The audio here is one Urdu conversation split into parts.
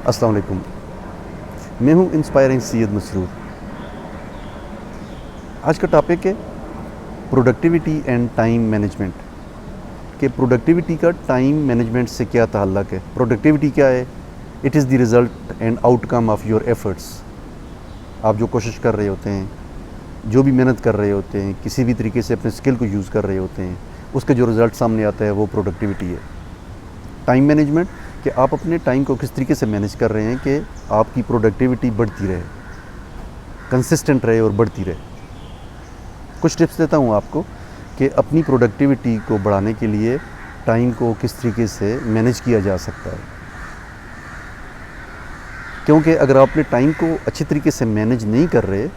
السلام علیکم، میں ہوں انسپائرنگ سید مسرور۔ آج کا ٹاپک ہے پروڈکٹیوٹی اینڈ ٹائم مینجمنٹ، کہ پروڈکٹیوٹی کا ٹائم مینجمنٹ سے کیا تعلق ہے۔ پروڈکٹیوٹی کیا ہے؟ It is the result and out come of your efforts. آپ جو کوشش کر رہے ہوتے ہیں، جو بھی محنت کر رہے ہوتے ہیں، کسی بھی طریقے سے اپنے اسکل کو یوز کر رہے ہوتے ہیں، اس کا جو رزلٹ سامنے آتا ہے وہ پروڈکٹیوٹی ہے۔ ٹائم مینجمنٹ، کہ آپ اپنے ٹائم کو کس طریقے سے مینیج کر رہے ہیں کہ آپ کی پروڈکٹیوٹی بڑھتی رہے، کنسسٹنٹ رہے اور بڑھتی رہے۔ کچھ ٹپس دیتا ہوں آپ کو کہ اپنی پروڈکٹیوٹی کو بڑھانے کے لیے ٹائم کو کس طریقے سے مینیج کیا جا سکتا ہے، کیونکہ اگر آپ اپنے ٹائم کو اچھی طریقے سے مینیج نہیں کر رہے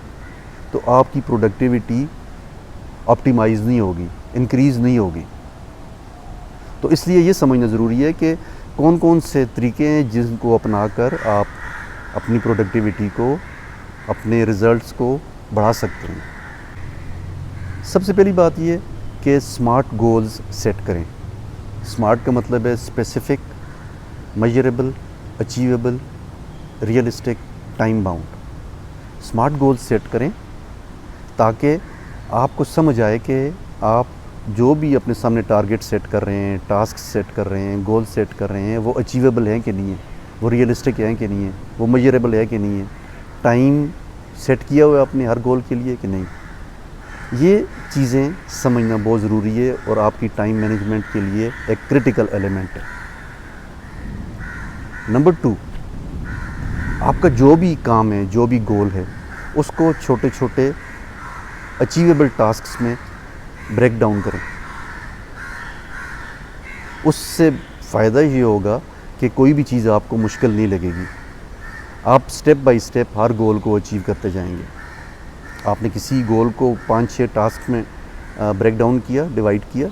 تو آپ کی پروڈکٹیوٹی آپٹیمائز نہیں ہوگی، انکریز نہیں ہوگی۔ تو اس لیے یہ سمجھنا ضروری ہے کہ کون کون سے طریقے ہیں جن کو اپنا کر آپ اپنی پروڈکٹیوٹی کو، اپنے ریزلٹس کو بڑھا سکتے ہیں۔ سب سے پہلی بات یہ کہ اسمارٹ گولز سیٹ کریں۔ اسمارٹ کا مطلب ہے specific, measurable, achievable, realistic, time bound. Smart goals set کریں تاکہ آپ کو سمجھ آئے کہ آپ جو بھی اپنے سامنے ٹارگٹ سیٹ کر رہے ہیں، ٹاسک سیٹ کر رہے ہیں، گول سیٹ کر رہے ہیں، وہ اچیویبل ہیں کہ نہیں ہیں، وہ ریئلسٹک ہیں کہ نہیں ہیں، وہ میجریبل ہے کہ نہیں ہے، ٹائم سیٹ کیا ہوا ہے اپنے ہر گول کے لیے کہ نہیں۔ یہ چیزیں سمجھنا بہت ضروری ہے اور آپ کی ٹائم مینجمنٹ کے لیے ایک کرٹیکل ایلیمنٹ ہے۔ نمبر 2، آپ کا جو بھی کام ہے، جو بھی گول ہے، اس کو چھوٹے چھوٹے اچیویبل ٹاسکس میں بریک ڈاؤن کریں۔ اس سے فائدہ یہ ہوگا کہ کوئی بھی چیز آپ کو مشکل نہیں لگے گی، آپ سٹیپ بائی سٹیپ ہر گول کو اچیو کرتے جائیں گے۔ آپ نے کسی گول کو 5-6 ٹاسک میں بریک ڈاؤن کیا، ڈیوائڈ کیا،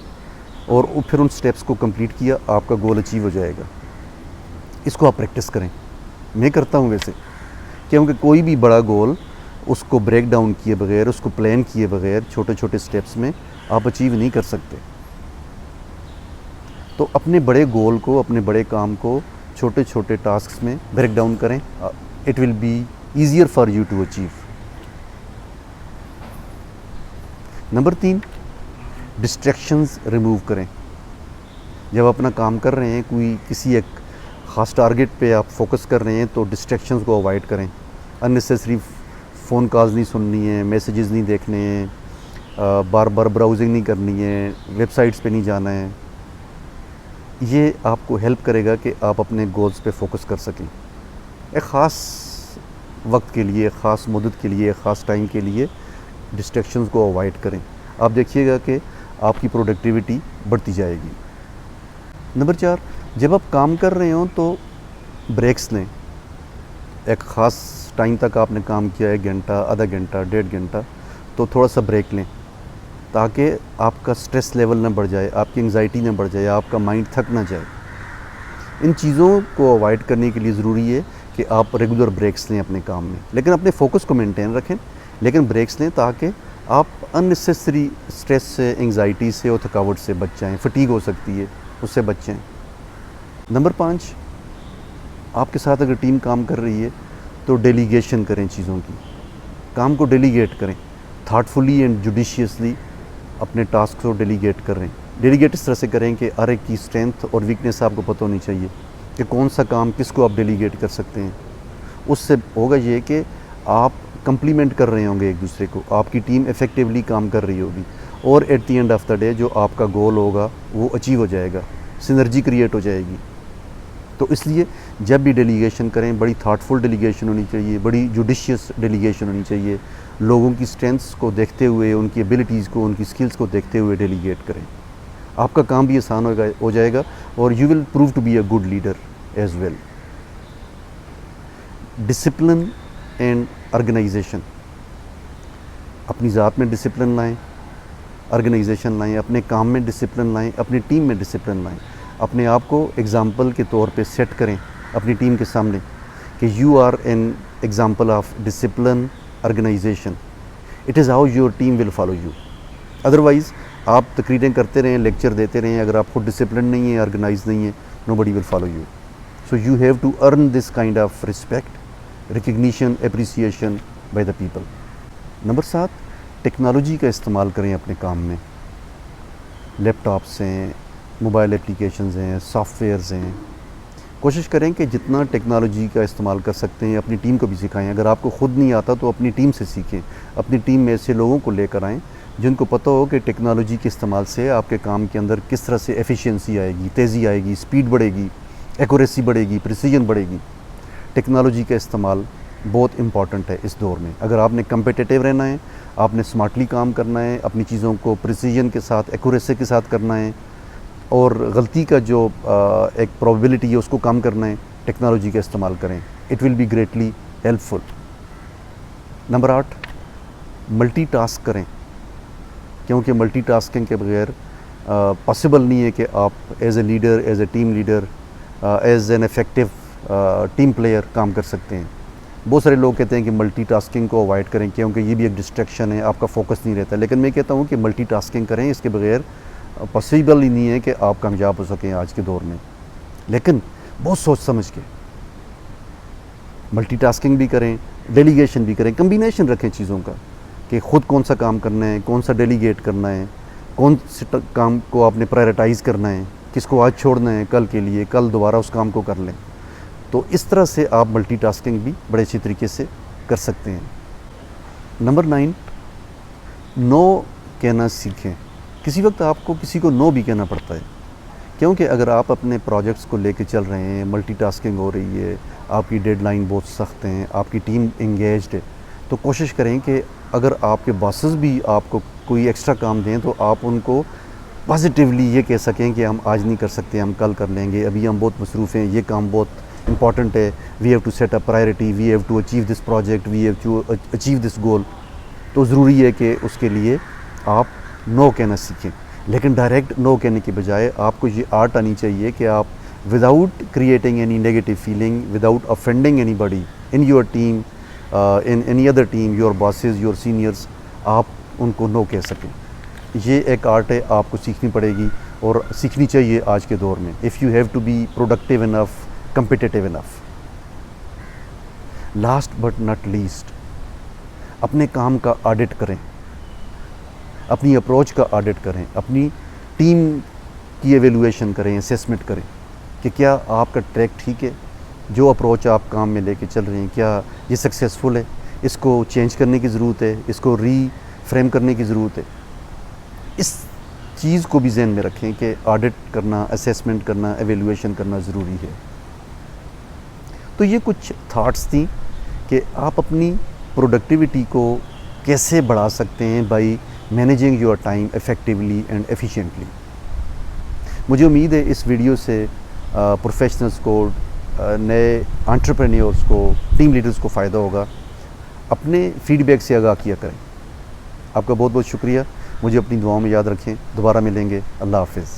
اور پھر ان سٹیپس کو کمپلیٹ کیا، آپ کا گول اچیو ہو جائے گا۔ اس کو آپ پریکٹس کریں۔ میں کرتا ہوں ویسے، کیونکہ کوئی بھی بڑا گول اس کو بریک ڈاؤن کیے بغیر، اس کو پلان کیے بغیر چھوٹے چھوٹے سٹیپس میں آپ اچیو نہیں کر سکتے۔ تو اپنے بڑے گول کو، اپنے بڑے کام کو چھوٹے چھوٹے ٹاسکس میں بریک ڈاؤن کریں۔ It will be easier for you to achieve. Number 3، distractions remove کریں۔ جب اپنا کام کر رہے ہیں، کسی ایک خاص ٹارگٹ پہ آپ فوکس کر رہے ہیں تو ڈسٹریکشنز کو اوائڈ کریں۔ اننیسیسری فون کالز نہیں سننی ہیں، میسیجز نہیں دیکھنے ہیں، بار بار براؤزنگ نہیں کرنی ہے، ویب سائٹس پہ نہیں جانا ہے۔ یہ آپ کو ہیلپ کرے گا کہ آپ اپنے گولز پہ فوکس کر سکیں۔ ایک خاص وقت کے لیے، خاص مدت کے لیے، خاص ٹائم کے لیے ڈسٹریکشنز کو اوائڈ کریں۔ آپ دیکھیے گا کہ آپ کی پروڈکٹیوٹی بڑھتی جائے گی۔ نمبر 4، جب آپ کام کر رہے ہوں تو بریکس لیں۔ ایک خاص ٹائم تک آپ نے کام کیا، 1 گھنٹہ، آدھا گھنٹہ، 1.5 گھنٹہ، تو تھوڑا سا بریک لیں تاکہ آپ کا سٹریس لیول نہ بڑھ جائے، آپ کی انگزائٹی نہ بڑھ جائے، آپ کا مائنڈ تھک نہ جائے۔ ان چیزوں کو اوائڈ کرنے کے لیے ضروری ہے کہ آپ ریگولر بریکس لیں اپنے کام میں، لیکن اپنے فوکس کو مینٹین رکھیں، لیکن بریکس لیں تاکہ آپ اننیسیسری سٹریس سے، انگزائٹی سے اور تھکاوٹ سے بچ جائیں۔ فٹیگ ہو سکتی ہے، اس سے بچ جائیں۔ نمبر 5، آپ کے ساتھ اگر ٹیم کام کر رہی ہے تو ڈیلیگیشن کریں چیزوں کی، کام کو ڈیلیگیٹ کریں، تھاٹفلی اینڈ جوڈیشیسلی اپنے ٹاسک کو ڈیلیگیٹ کریں۔ ڈیلیگیٹ اس طرح سے کریں کہ ہر ایک کی اسٹرینتھ اور ویکنیس آپ کو پتہ ہونی چاہیے کہ کون سا کام کس کو آپ ڈیلیگیٹ کر سکتے ہیں۔ اس سے ہوگا یہ کہ آپ کمپلیمنٹ کر رہے ہوں گے ایک دوسرے کو، آپ کی ٹیم افیکٹیولی کام کر رہی ہوگی، اور at the end of the day جو آپ کا گول ہوگا وہ اچیو ہو جائے گا، سینرجی کریٹ ہو جائے گی۔ تو اس لیے جب بھی ڈیلیگیشن کریں، بڑی تھاٹفل ڈیلیگیشن ہونی چاہیے، بڑی جوڈیشیس ڈیلیگیشن ہونی چاہیے، لوگوں کی اسٹرینتھس کو دیکھتے ہوئے، ان کی ایبلٹیز کو، ان کی اسکلس کو دیکھتے ہوئے ڈیلیگیٹ کریں۔ آپ کا کام بھی آسان ہو جائے گا اور you will prove to be a good leader as well. Discipline and organization, اپنی ذات میں ڈسپلن لائیں، آرگنائزیشن لائیں، اپنے کام میں ڈسپلن لائیں، اپنی ٹیم میں ڈسپلن لائیں۔ اپنے آپ کو ایگزامپل کے طور پہ سیٹ کریں اپنی ٹیم کے سامنے کہ you are an example of discipline, organization. It is how your team will follow you. Otherwise آپ تقریریں کرتے رہیں، لیکچر دیتے رہیں، اگر آپ خود ڈسپلن نہیں ہیں، آرگنائز نہیں ہیں، nobody will follow you. So you have to earn this kind of respect, recognition, appreciation by the people. Number 7, technology کا استعمال کریں اپنے کام میں. لیپ ٹاپس ہیں, موبائل اپلیکیشنز ہیں, سافٹ ویئرز ہیں. کوشش کریں کہ جتنا ٹیکنالوجی کا استعمال کر سکتے ہیں اپنی ٹیم کو بھی سکھائیں. اگر آپ کو خود نہیں آتا تو اپنی ٹیم سے سیکھیں. اپنی ٹیم میں ایسے لوگوں کو لے کر آئیں جن کو پتہ ہو کہ ٹیکنالوجی کے استعمال سے آپ کے کام کے اندر کس طرح سے ایفیشینسی آئے گی, تیزی آئے گی, سپیڈ بڑھے گی, ایکوریسی بڑھے گی, پریسیجن بڑھے گی. ٹیکنالوجی کا استعمال بہت امپورٹنٹ ہے اس دور میں. اگر آپ نے کمپیٹیٹیو رہنا ہے, آپ نے سمارٹلی کام کرنا ہے, اپنی چیزوں کو پریسیجن کے ساتھ, ایکوریسی کے ساتھ کرنا ہے, اور غلطی کا جو ایک پروبیبلٹی ہے اس کو کم کرنا ہے, ٹیکنالوجی کا استعمال کریں. It will be greatly helpful. Number 8, multi task کریں, کیونکہ ملٹی ٹاسکنگ کے بغیر پاسبل نہیں ہے کہ آپ as a leader, as a team leader, as an effective team player کام کر سکتے ہیں. بہت سارے لوگ کہتے ہیں کہ ملٹی ٹاسکنگ کو اوائڈ کریں کیونکہ یہ بھی ایک ڈسٹریکشن ہے, آپ کا فوکس نہیں رہتا. لیکن میں کہتا ہوں کہ ملٹی ٹاسکنگ کریں, اس کے بغیر پاسبل ہی نہیں ہے کہ آپ کامیاب ہو سکیں آج کے دور میں. لیکن بہت سوچ سمجھ کے ملٹی ٹاسکنگ بھی کریں, ڈیلیگیشن بھی کریں, کمبینیشن رکھیں چیزوں کا کہ خود کون سا کام کرنا ہے, کون سا ڈیلیگیٹ کرنا ہے, کون سے کام کو آپ نے پرائرٹائز کرنا ہے, کس کو آج چھوڑنا ہے کل کے لیے, کل دوبارہ اس کام کو کر لیں. تو اس طرح سے آپ ملٹی ٹاسکنگ بھی بڑے اچھی طریقے سے کر سکتے ہیں. نمبر 9, نو کہنا سیکھیں. کسی وقت آپ کو کسی کو نو بھی کہنا پڑتا ہے, کیونکہ اگر آپ اپنے پروجیکٹس کو لے کے چل رہے ہیں, ملٹی ٹاسکنگ ہو رہی ہے, آپ کی ڈیڈ لائن بہت سخت ہیں, آپ کی ٹیم انگیجڈ ہے, تو کوشش کریں کہ اگر آپ کے باسز بھی آپ کو کوئی ایکسٹرا کام دیں تو آپ ان کو پازیٹیولی یہ کہہ سکیں کہ ہم آج نہیں کر سکتے, ہم کل کر لیں گے, ابھی ہم بہت مصروف ہیں, یہ کام بہت امپورٹنٹ ہے, we have to set a priority, we have to achieve this project, we have to achieve this goal. تو ضروری ہے کہ اس کے لیے آپ نو کہنا سیکھیں. لیکن ڈائریکٹ نو کہنے کے بجائے آپ کو یہ آرٹ آنی چاہیے کہ آپ without creating any negative feeling, without offending anybody in your team, in any other team, your bosses, your seniors, آپ ان کو نو کہہ سکیں. یہ ایک آرٹ ہے, آپ کو سیکھنی پڑے گی اور سیکھنی چاہیے آج کے دور میں. if you have to be productive enough, competitive enough. last but not least, اپنے کام کا آڈٹ کریں, اپنی اپروچ کا آڈٹ کریں, اپنی ٹیم کی ایویلویشن کریں, اسیسمنٹ کریں کہ کیا آپ کا ٹریک ٹھیک ہے, جو اپروچ آپ کام میں لے کے چل رہے ہیں کیا یہ سکسیزفل ہے, اس کو چینج کرنے کی ضرورت ہے, اس کو ری فریم کرنے کی ضرورت ہے. اس چیز کو بھی ذہن میں رکھیں کہ آڈٹ کرنا, اسیسمنٹ کرنا, ایویلویشن کرنا ضروری ہے. تو یہ کچھ تھاٹس تھیں کہ آپ اپنی پروڈکٹیوٹی کو کیسے بڑھا سکتے ہیں by managing your time effectively and efficiently. مجھے امید ہے اس ویڈیو سے پروفیشنلز کو, نئے انٹرپرینیورز کو, ٹیم لیڈرز کو فائدہ ہوگا. اپنے فیڈ بیک سے آگاہ کیا کریں. آپ کا بہت بہت شکریہ. مجھے اپنی دعاؤں میں یاد رکھیں. دوبارہ ملیں گے. اللہ حافظ.